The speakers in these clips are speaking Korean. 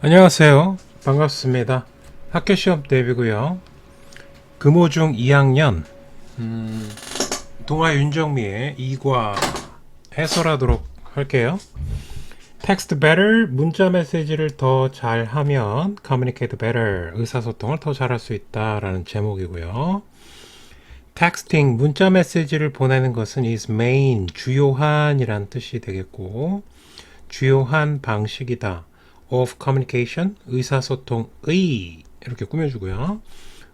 안녕하세요. 반갑습니다. 학교 시험 대비고요. 금호중 2학년 동아 윤정미의 2과 해설하도록 할게요. Text better, 문자 메시지를 더 잘하면 communicate better, 의사소통을 더 잘할 수 있다라는 제목이고요. Texting, 문자 메시지를 보내는 것은 is main, 주요한이란 뜻이 되겠고, 주요한 방식이다. of communication, 의사소통의 이렇게 꾸며주고요.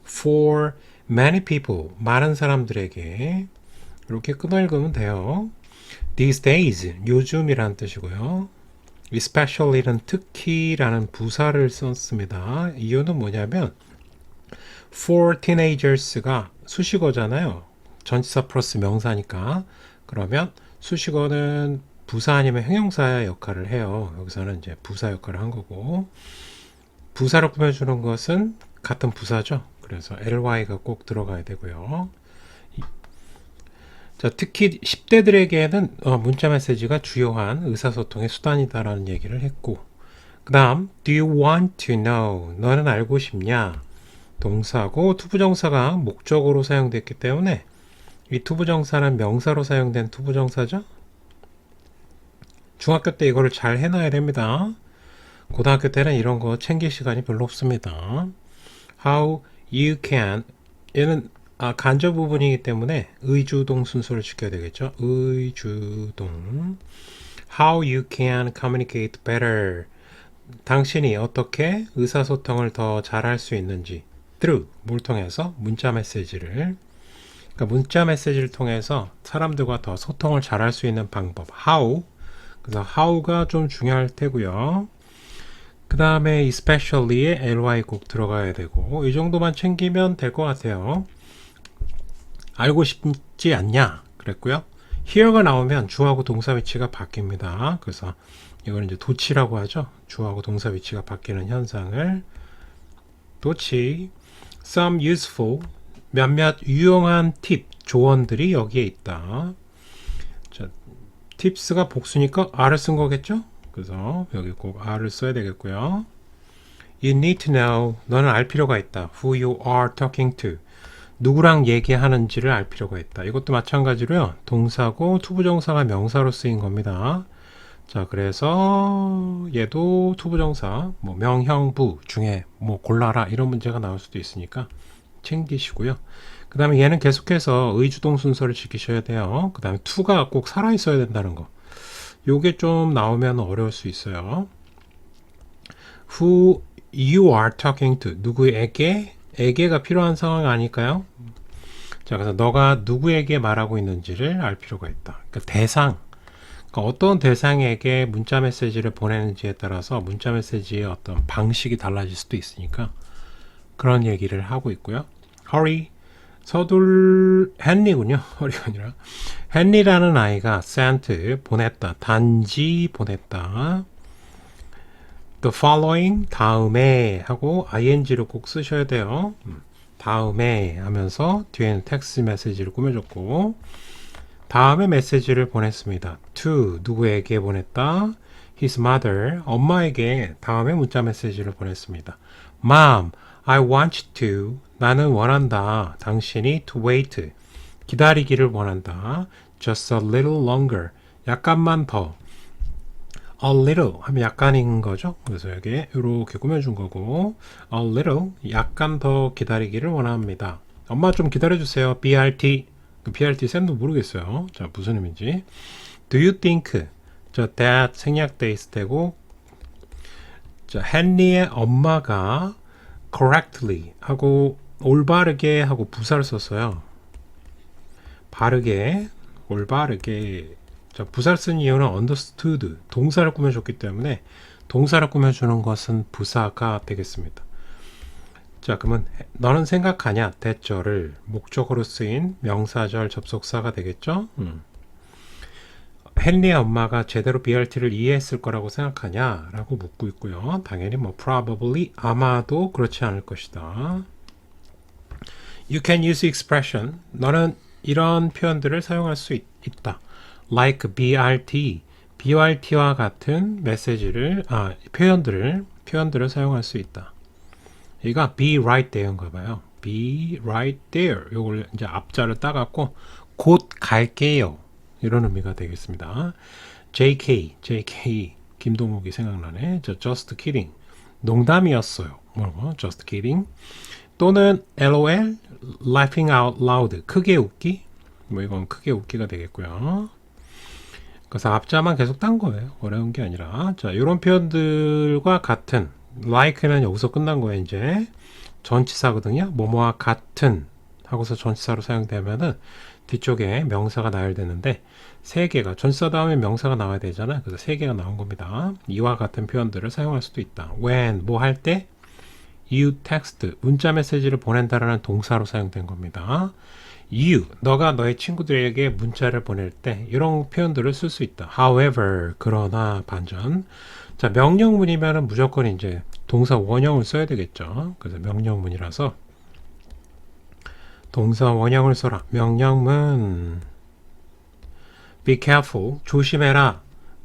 For many people, 많은 사람들에게 이렇게 끊어 읽으면 돼요. These days, 요즘이라는 뜻이고요. Especially는 특히라는 부사를 썼습니다. 이유는 뭐냐면 for teenagers가 수식어잖아요. 전치사 플러스 명사니까. 그러면 수식어는 부사 아니면 형용사 역할을 해요. 여기서는 이제 부사 역할을 한 거고, 부사로 꾸며주는 것은 같은 부사죠. 그래서 ly가 꼭 들어가야 되고요. 자, 특히 10대들에게는 문자 메시지가 주요한 의사소통의 수단이다라는 얘기를 했고, 그 다음 do you want to know, 너는 알고 싶냐, 동사고 투부정사가 목적어로 사용됐기 때문에 이 투부정사는 명사로 사용된 투부정사죠. 중학교 때 이거를 잘 해놔야 됩니다. 고등학교 때는 이런 거 챙길 시간이 별로 없습니다. How you can, 얘는 간접 부분이기 때문에 의주동 순서를 지켜야 되겠죠. 의주동. How you can communicate better, 당신이 어떻게 의사소통을 더 잘할 수 있는지. through, 뭘 통해서? 문자 메시지를. 그러니까 문자 메시지를 통해서 사람들과 더 소통을 잘할 수 있는 방법. How. 그래서 how가 좀 중요할 테고요. 그 다음에 especially에 ly 꼭 들어가야 되고, 이 정도만 챙기면 될 것 같아요. 알고 싶지 않냐 그랬고요. here가 나오면 주어하고 동사 위치가 바뀝니다. 그래서 이걸 이제 도치라고 하죠. 주어하고 동사 위치가 바뀌는 현상을. 도치. Some useful, 몇몇 유용한 팁, 조언들이 여기에 있다. 자, 팁스가 복수니까 R을 쓴 거겠죠? 그래서 여기 꼭 R을 써야 되겠고요. You need to know, 너는 알 필요가 있다. Who you are talking to, 누구랑 얘기하는지를 알 필요가 있다. 이것도 마찬가지로요. 동사고 투부정사가 명사로 쓰인 겁니다. 자, 그래서 얘도 투부정사, 뭐 명형부 중에 뭐 골라라 이런 문제가 나올 수도 있으니까 챙기시고요. 그 다음에 얘는 계속해서 의주동 순서를 지키셔야 돼요. 그 다음에 to가 꼭 살아있어야 된다는 거. 요게 좀 나오면 어려울 수 있어요. Who you are talking to, 누구에게, 에게가 필요한 상황 아닐까요? 자, 그래서 너가 누구에게 말하고 있는지를 알 필요가 있다. 그러니까 대상, 그러니까 어떤 대상에게 문자 메시지를 보내는지에 따라서 문자 메시지의 어떤 방식이 달라질 수도 있으니까 그런 얘기를 하고 있고요. Hurry, 헨리군요. 허리가 아니라 헨리라는 아이가 sent, 보냈다, 단지 보냈다. The following, 다음에 하고 ing를 꼭 쓰셔야 돼요. 다음에 하면서 뒤에는 텍스트 메시지를 꾸며줬고, 다음에 메시지를 보냈습니다. to, 누구에게 보냈다? His mother, 엄마에게 다음에 문자 메시지를 보냈습니다. Mom, I want to, 나는 원한다. 당신이 to wait, 기다리기를 원한다. Just a little longer, 약간만 더. A little 하면 약간인 거죠. 그래서 여기 이렇게 꾸며준 거고, a little, 약간 더 기다리기를 원합니다. 엄마 좀 기다려주세요. BRT, BRT 쌤도 모르겠어요. 자, 무슨 의미인지. Do you think, 자, that 생략돼 있을 테고, 자, 헨리의 엄마가 correctly 하고 올바르게 하고 부사를 썼어요. 바르게, 올바르게. 자, 부사를 쓴 이유는 understood, 동사를 꾸며줬기 때문에 동사를 꾸며주는 것은 부사가 되겠습니다. 자, 그러면 너는 생각하냐, 대절을 목적어로 쓰인 명사절 접속사가 되겠죠? 헨리의 엄마가 제대로 BRT를 이해했을 거라고 생각하냐? 라고 묻고 있고요. 당연히 뭐 probably, 아마도 그렇지 않을 것이다. You can use expression, 너는 이런 표현들을 사용할 수 있다. Like BRT, BYT와 같은 메시지를, 표현들을 사용할 수 있다. 얘가 be right there인가 봐요. be right there. 요걸 이제 앞자를 따갖고 곧 갈게요. 이런 의미가 되겠습니다. JK, 김동욱이 생각나네. just kidding. 농담이었어요. 뭐라고? just kidding. 또는 LOL, laughing out loud. 크게 웃기. 뭐 이건 크게 웃기가 되겠고요. 그래서 앞자만 계속 딴 거예요. 어려운 게 아니라. 자, 이런 표현들과 같은 like는 여기서 끝난 거예요. 이제 전치사거든요. 뭐뭐와 같은 하고서 전치사로 사용되면은 뒤쪽에 명사가 나열되는데 세 개가 전치사 다음에 명사가 나와야 되잖아요. 그래서 세 개가 나온 겁니다. 이와 같은 표현들을 사용할 수도 있다. when 뭐 할 때 you text 문자 메시지를 보낸다라는 동사로 사용된 겁니다. you 너가 너의 친구들에게 문자를 보낼 때 이런 표현들을 쓸 수 있다. however 그러나 반전. 자, 명령문이면은 무조건 이제 동사 원형을 써야 되겠죠. 그래서 명령문이라서 동사 원형을 써라. 명령문. Be careful. 조심해라.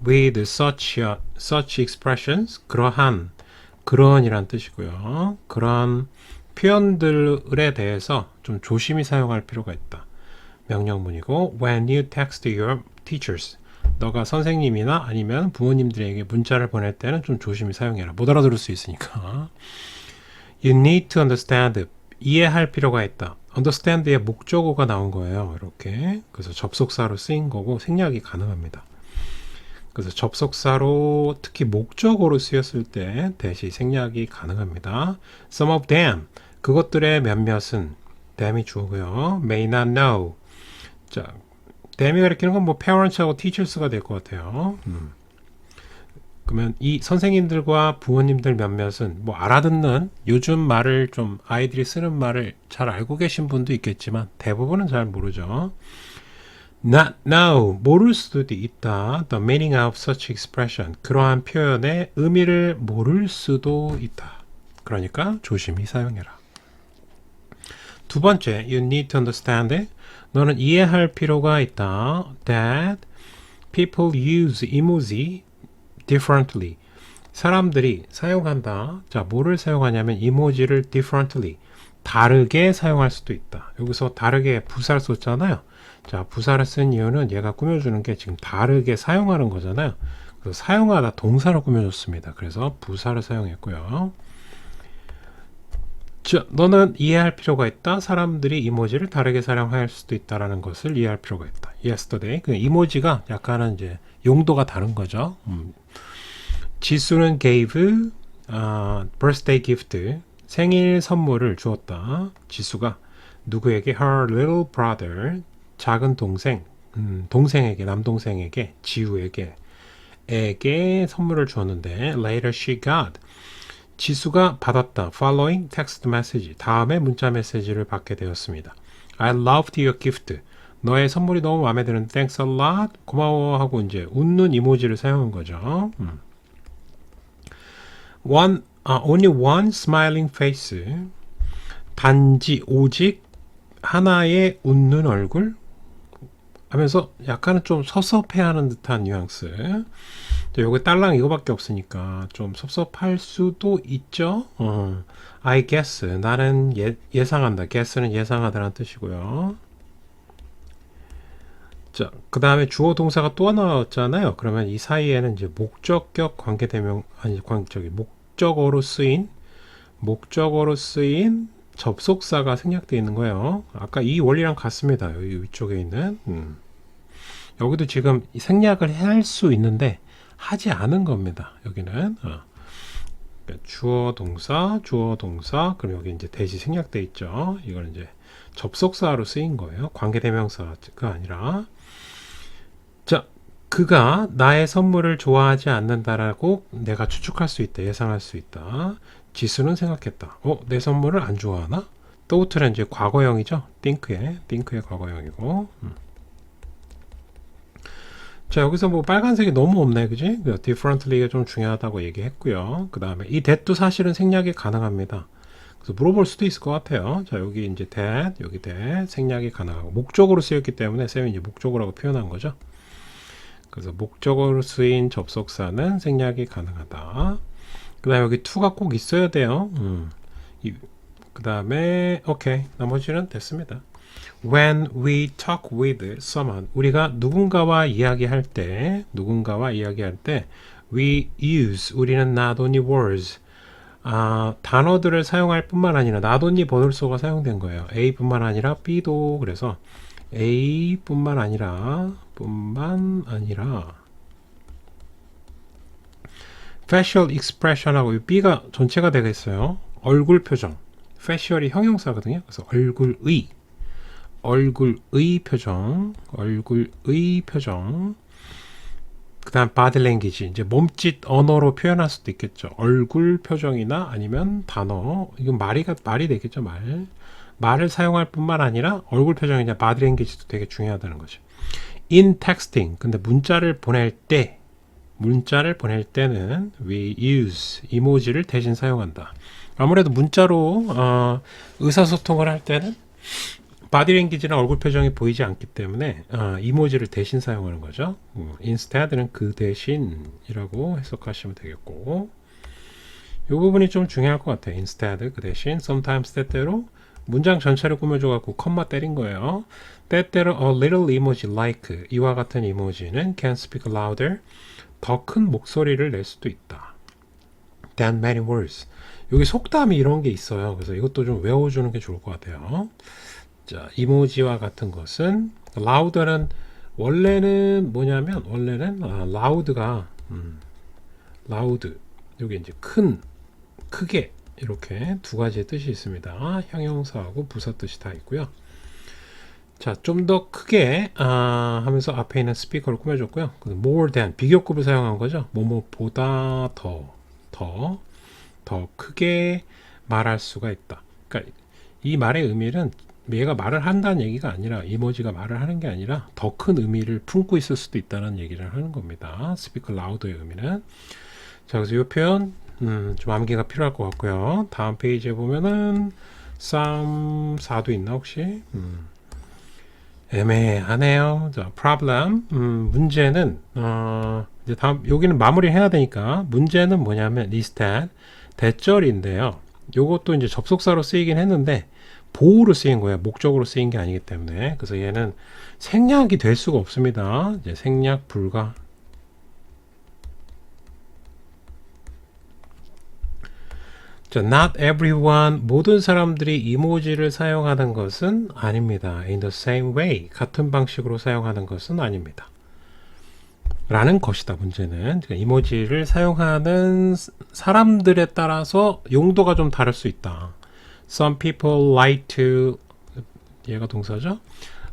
With such expressions. 그런이란 뜻이고요. 그런 표현들에 대해서 좀 조심히 사용할 필요가 있다. 명령문이고 when you text your teachers. 너가 선생님이나 아니면 부모님들에게 문자를 보낼 때는 좀 조심히 사용해라. 못 알아들을 수 있으니까. You need to understand. 이해할 필요가 있다. understand의 목적어가 나온 거예요. 이렇게. 그래서 접속사로 쓰인 거고 생략이 가능합니다. 그래서 접속사로 특히 목적어로 쓰였을 때 대시 생략이 가능합니다. Some of them. 그것들의 몇몇은 them이 주어고요. May not know. 자, them이 가리키는 건 뭐 parents하고 teachers가 될 것 같아요. 그러면 이 선생님들과 부모님들 몇몇은 뭐 알아듣는 요즘 말을 좀 아이들이 쓰는 말을 잘 알고 계신 분도 있겠지만 대부분은 잘 모르죠. Not know 모를 수도 있다. The meaning of such expression 그러한 표현의 의미를 모를 수도 있다. 그러니까 조심히 사용해라. 두 번째, you need to understand it. 너는 이해할 필요가 있다. That people use emoji differently. 사람들이 사용한다. 자, 뭐를 사용하냐면 이모지를 differently. 다르게 사용할 수도 있다. 여기서 다르게 부사를 썼잖아요. 자, 부사를 쓴 이유는 얘가 꾸며주는 게 지금 다르게 사용하는 거잖아요. 그래서 사용하다 동사로 꾸며줬습니다. 그래서 부사를 사용했고요. 자, 너는 이해할 필요가 있다. 사람들이 이모지를 다르게 사용할 수도 있다라는 것을 이해할 필요가 있다. Yesterday. 그 이모지가 약간은 이제 용도가 다른 거죠. 지수는 gave birthday gift 생일 선물을 주었다. 지수가 누구에게 her little brother 작은 동생 동생에게 남동생에게 지우에게 선물을 주었는데 later she got 지수가 받았다. following text message 다음에 문자 메시지를 받게 되었습니다. I loved your gift 너의 선물이 너무 마음에 드는데 thanks a lot 고마워 하고 이제 웃는 이모지를 사용한 거죠. only one smiling face 단지 오직 하나의 웃는 얼굴 하면서 약간은 좀 섭섭해하는 듯한 뉘앙스. 요거 딸랑 이거밖에 없으니까 좀 섭섭할 수도 있죠. I guess 나는 예상한다. guess는 예상하다라는 뜻이고요. 자, 그 다음에 주어 동사가 또 나왔잖아요. 그러면 이 사이에는 이제 목적격 관계대명 목적어로 쓰인 접속사가 생략되어 있는 거예요. 아까 이 원리랑 같습니다. 여기 위쪽에 있는 여기도 지금 생략을 할 수 있는데 하지 않은 겁니다. 여기는 주어 동사 그럼 여기 이제 대시 생략되어 있죠. 이거는 이제 접속사로 쓰인 거예요. 관계대명사가 아니라. 자, 그가 나의 선물을 좋아하지 않는다라고 내가 추측할 수 있다. 예상할 수 있다. 지수는 생각했다. 내 선물을 안 좋아하나? thought는 이제 과거형이죠. think의 과거형이고. 자, 여기서 뭐 빨간색이 너무 없네, 그지? differently가 좀 중요하다고 얘기했고요. 그 다음에 이 that도 사실은 생략이 가능합니다. 그래서 물어볼 수도 있을 것 같아요. 자, 여기 이제 that, 여기 that 생략이 가능하고 목적으로 쓰였기 때문에 쌤이 이제 목적어라고 표현한 거죠. 그래서 목적어로 쓰인 접속사는 생략이 가능하다. 그 다음에 여기 to가 꼭 있어야 돼요. 그 다음에 오케이, 나머지는 됐습니다. When we talk with someone, 우리가 누군가와 이야기할 때 we use, 우리는 not only words, 단어들을 사용할 뿐만 아니라 not only 보늘소가 사용된 거예요. A뿐만 아니라 B도. 그래서 A뿐만 아니라 facial expression하고 B가 전체가 되겠어요. 얼굴 표정. facial이 형용사거든요. 그래서 얼굴의 표정. 그 다음 body language, 이제 몸짓 언어로 표현할 수도 있겠죠. 얼굴 표정이나 아니면 단어. 이건 말이 되겠죠. 말을 사용할 뿐만 아니라 얼굴 표정이나 body language도 되게 중요하다는 거죠. in texting, 근데 문자를 보낼 때는 we use 이모지를 대신 사용한다. 아무래도 문자로 의사소통을 할 때는 바디랭귀지나 얼굴 표정이 보이지 않기 때문에 이모지를 대신 사용하는 거죠. instead는 그 대신이라고 해석하시면 되겠고, 이 부분이 좀 중요할 것 같아요. instead, 그 대신. sometimes, 때때로 문장 전체를 꾸며줘 갖고 컴마 때린 거예요. 때때로 a little emoji like, 이와 같은 이모지는 can speak louder, 더 큰 목소리를 낼 수도 있다. than many words. 여기 속담이 이런 게 있어요. 그래서 이것도 좀 외워주는 게 좋을 것 같아요. 자, 이모지와 같은 것은 louder는 원래는 loud가 loud, 여기 이제 크게 이렇게 두 가지의 뜻이 있습니다. 형용사하고 부사 뜻이 다 있고요. 자, 좀 더 크게 하면서 앞에 있는 스피커를 꾸며줬고요. more than, 비교급을 사용한 거죠. 뭐뭐보다 더 크게 말할 수가 있다. 그러니까 이 말의 의미는 얘가 말을 한다는 얘기가 아니라, 이모지가 말을 하는 게 아니라 더 큰 의미를 품고 있을 수도 있다는 얘기를 하는 겁니다. speak loud의 의미는. 자, 그래서 이 표현 좀 암기가 필요할 것 같고요. 다음 페이지에 보면은 쌈 4도 있나 혹시? 애매하네요. 자, problem. 문제는 이제 다음 여기는 마무리 해야 되니까, 문제는 뭐냐면 instead, 대절인데요. 요것도 이제 접속사로 쓰이긴 했는데 보호로 쓰인 거예요. 목적으로 쓰인 게 아니기 때문에. 그래서 얘는 생략이 될 수가 없습니다. 이제 생략 불가. 자, not everyone, 모든 사람들이 이모지를 사용하는 것은 아닙니다. in the same way, 같은 방식으로 사용하는 것은 아닙니다. 라는 것이다, 문제는. 이모지를 사용하는 사람들에 따라서 용도가 좀 다를 수 있다. Some people like to, 얘가 동사죠.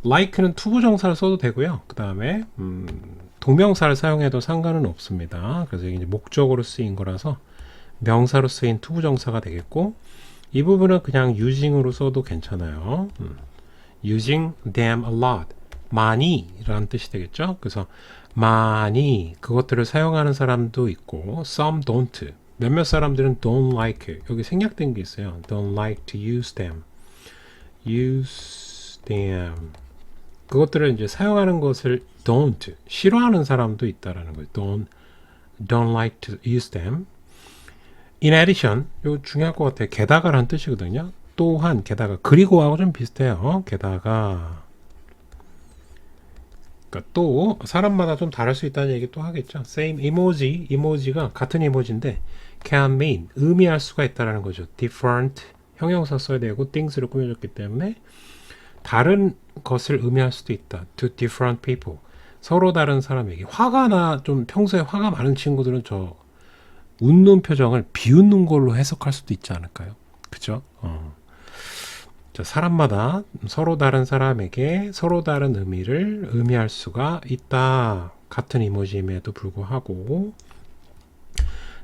like는 투부정사를 써도 되고요. 그 다음에 동명사를 사용해도 상관은 없습니다. 그래서 이게 이제 목적으로 쓰인 거라서 명사로 쓰인 투부정사가 되겠고, 이 부분은 그냥 using으로 써도 괜찮아요. using them a lot, 많이 라는 뜻이 되겠죠. 그래서 많이 그것들을 사용하는 사람도 있고, some don't, 몇몇 사람들은 don't like, 여기 생략된 게 있어요. don't like to use them. 그것들을 이제 사용하는 것을 don't, 싫어하는 사람도 있다라는 거예요. don't like to use them. In addition, 이거 중요할 것 같아요. 게다가라는 뜻이거든요. 또한, 게다가, 그리고하고 좀 비슷해요. 게다가, 그러니까 또 사람마다 좀 다를 수 있다는 얘기 또 하겠죠. Same emoji, 이모지가 같은 이모지인데 can mean, 의미할 수가 있다는 거죠. different, 형용사 써야 되고 things를 꾸며줬기 때문에 다른 것을 의미할 수도 있다. to different people, 서로 다른 사람에게. 화가 나, 좀 평소에 화가 많은 친구들은 저 웃는 표정을 비웃는 걸로 해석할 수도 있지 않을까요? 그죠? 자, 사람마다 서로 다른 사람에게 서로 다른 의미를 의미할 수가 있다. 같은 이모지임에도 불구하고.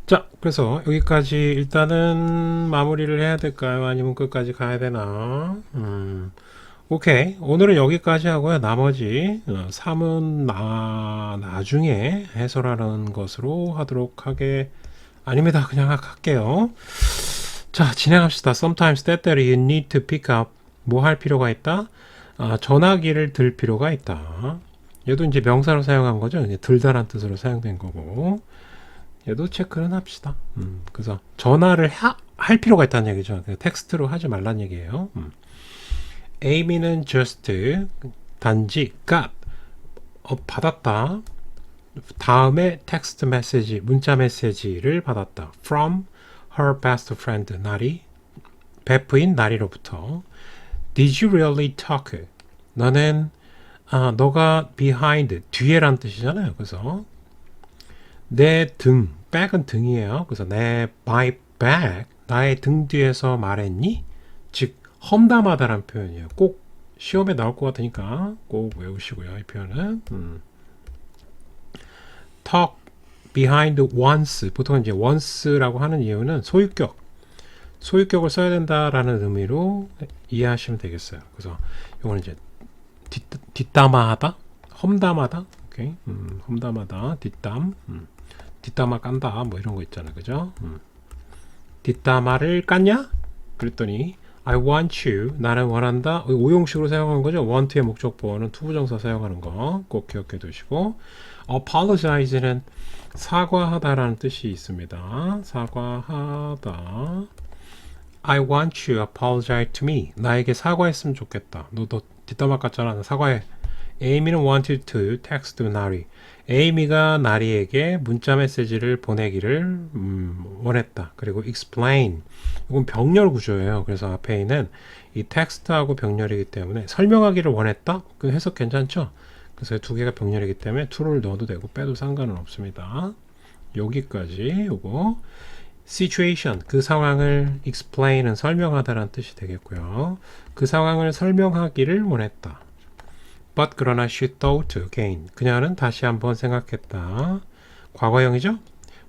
자, 그래서 여기까지 일단은 마무리를 해야 될까요? 아니면 끝까지 가야 되나? 오케이. 오늘은 여기까지 하고요. 나머지 3은 나중에 해설하는 것으로 하도록 아닙니다. 그냥 할게요. 자, 진행합시다. Sometimes, 때때로 you need to pick up, 뭐 할 필요가 있다? 전화기를 들 필요가 있다. 얘도 이제 명사로 사용한 거죠. 이제 들다란 뜻으로 사용된 거고. 얘도 체크는 합시다. 그래서 전화를 할 필요가 있다는 얘기죠. 텍스트로 하지 말란 얘기예요. Amy는 just 단지 got 받았다. 다음에 텍스트 메시지 문자 메시지를 받았다. From her best friend 나리 베프인 나리로부터. Did you really talk? 너는 너가 behind 뒤에란 뜻이잖아요. 그래서 내 등, back은 등이에요. 그래서 내 my back, 나의 등 뒤에서 말했니? 즉 험담하다라는 표현이에요. 꼭 시험에 나올 것 같으니까 꼭 외우시고요. 이 표현은 talk behind once. 보통 이제 once라고 하는 이유는 소유격을 써야 된다라는 의미로 이해하시면 되겠어요. 그래서 이거는 이제 뒷담화하다, 험담하다, 오케이, 험담하다, 뒷담화 깐다, 뭐 이런 거 있잖아요, 그죠? 뒷담화를 깠냐? 그랬더니 I want you, 나는 원한다. 오용식으로 사용하는 거죠. want의 목적보어는 투부정사 사용하는 거 꼭 기억해 두시고, apologize는 사과하다라는 뜻이 있습니다. 사과하다. I want you apologize to me. 나에게 사과했으면 좋겠다. 너도 뒷담화 깠잖아. 사과해. Amy는 wanted to text 나리. 에이미가 나리에게 문자 메시지를 보내기를 원했다. 그리고 explain. 이건 병렬 구조예요. 그래서 앞에 있는 이 텍스트하고 병렬이기 때문에 설명하기를 원했다. 그 해석 괜찮죠? 그래서 두 개가 병렬이기 때문에 to를 넣어도 되고 빼도 상관은 없습니다. 여기까지 요거. situation, 그 상황을 explain은 설명하다라는 뜻이 되겠고요. 그 상황을 설명하기를 원했다. But 그러나 she thought again. 그녀는 다시 한번 생각했다. 과거형이죠?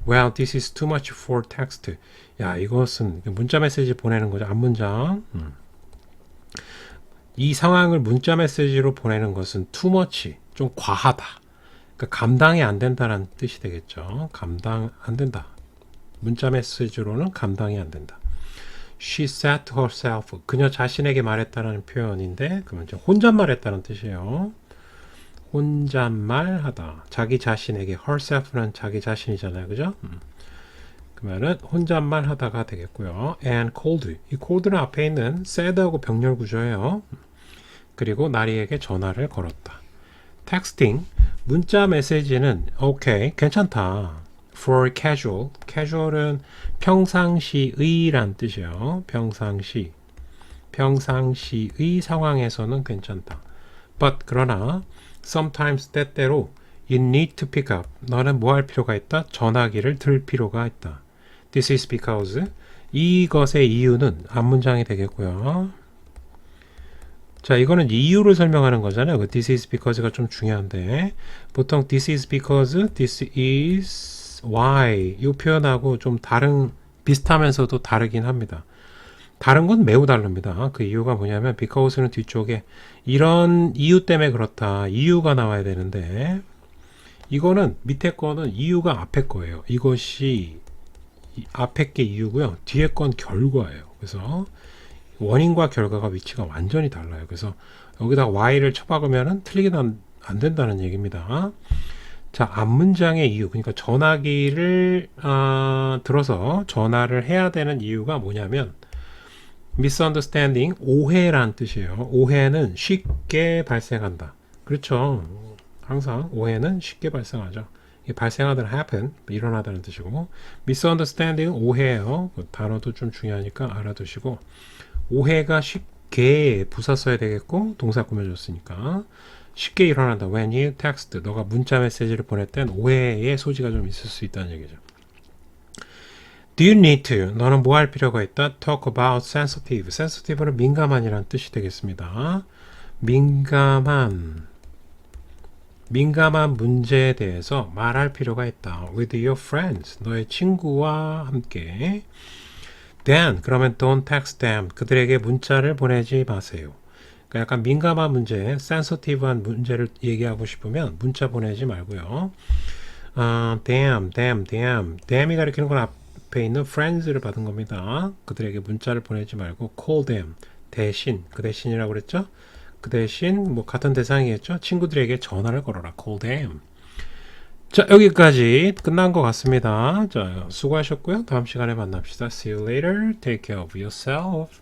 Well, this is too much for text. 야, 이것은 문자 메시지 보내는 거죠. 앞문장. 이 상황을 문자 메시지로 보내는 것은 too much, 좀 과하다. 그러니까 감당이 안 된다는 뜻이 되겠죠. 감당 안 된다. 문자 메시지로는 감당이 안 된다. She said to herself. 그녀 자신에게 말했다는 표현인데 그러면 이제 혼잣말했다는 뜻이에요. 혼잣말하다. 자기 자신에게 herself는 자기 자신이잖아요, 그죠? 그러면은 혼잣말하다가 되겠고요. And called. 이 called는 앞에 있는 said하고 병렬 구조예요. 그리고 나리에게 전화를 걸었다. texting. 문자 메시지는 오케이, 괜찮다. For casual. casual은 평상시의란 뜻이에요. 평상시의 상황에서는 괜찮다. But 그러나 sometimes 때때로 you need to pick up. 너는 뭐 할 필요가 있다? 전화기를 들 필요가 있다. This is because. 이것의 이유는 앞문장이 되겠고요. 자, 이거는 이유를 설명하는 거잖아요. 그 this is because가 좀 중요한데 보통 this is because, this is why 이 표현하고 좀 비슷하면서도 다르긴 합니다. 다른 건 매우 다릅니다. 그 이유가 뭐냐면 because는 뒤쪽에 이런 이유 때문에 그렇다. 이유가 나와야 되는데 이거는 밑에 거는 이유가 앞에 거예요. 이것이 앞에 게 이유고요. 뒤에 건 결과예요. 그래서 원인과 결과가 위치가 완전히 달라요. 그래서 여기다가 y를 쳐박으면 틀리게 안 된다는 얘기입니다. 자, 앞문장의 이유, 그러니까 전화기를 들어서 전화를 해야 되는 이유가 뭐냐면 misunderstanding, 오해란 뜻이에요. 오해는 쉽게 발생한다. 그렇죠. 항상 오해는 쉽게 발생하죠. 이게 발생하다 happen, 일어나다는 뜻이고 misunderstanding, 오해예요. 그 단어도 좀 중요하니까 알아두시고 오해가 쉽게 부사 써야 되겠고 동사 꾸며줬으니까 쉽게 일어난다. When you text, 너가 문자 메시지를 보낼 땐 오해의 소지가 좀 있을 수 있다는 얘기죠. Do you need to? 너는 뭐 할 필요가 있다? Talk about sensitive. sensitive는 민감한이라는 뜻이 되겠습니다. 민감한 문제에 대해서 말할 필요가 있다. With your friends. 너의 친구와 함께. Then, 그러면 don't text them. 그들에게 문자를 보내지 마세요. 그러니까 약간 민감한 문제, sensitive한 문제를 얘기하고 싶으면 문자 보내지 말고요. damn이 가리키는 건 앞에 있는 friends를 받은 겁니다. 그들에게 문자를 보내지 말고 call them. 대신, 그 대신이라고 그랬죠? 그 대신 뭐 같은 대상이겠죠. 친구들에게 전화를 걸어라. Call them. 자, 여기까지 끝난 것 같습니다. 자, 수고하셨고요. 다음 시간에 만납시다. See you later. Take care of yourself.